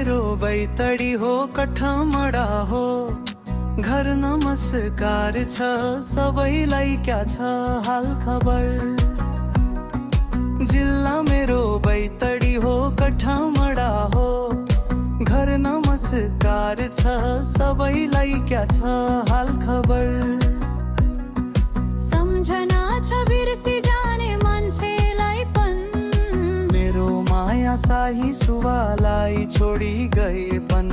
मेरो बैतडी हो कठमडा हो, घर नमस्कार छ सबैलाई, क्या छ हाल खबर। जिल्ला मेरो बैतडी हो कठमडा हो, घर नमस्कार छ सबैलाई, क्या छ हाल खबर। सम्झना छ बिर्सी जाने मान्छेलाई पन, मेरो माया शाही सुवालाई छोडी गएपन।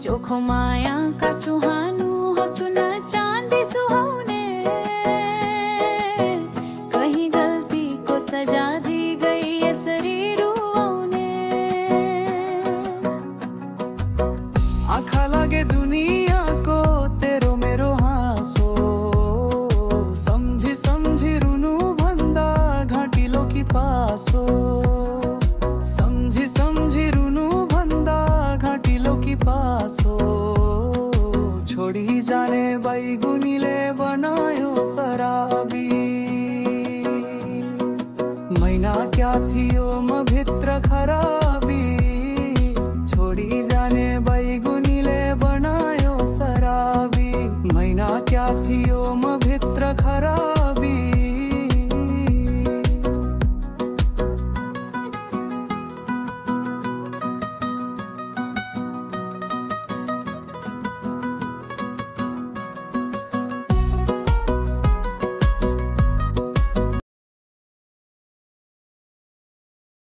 चोखो माया का सुहानु हो सुन चाँदी सुहाउने, कहीं गल्ती को सजा दी गई यसरी रुवाउने। आँखा लागे दुनियाँको तेरो मेरो हाँसो, सम्झी सम्झी रुनु भन्दा घाँटिलो कि पासो। सम्झी सम्झी रुनु भन्दा घाँटिलो कि पासो। छोडी जाने बैगुनीले बनायो शराबी, मैना क्या थियो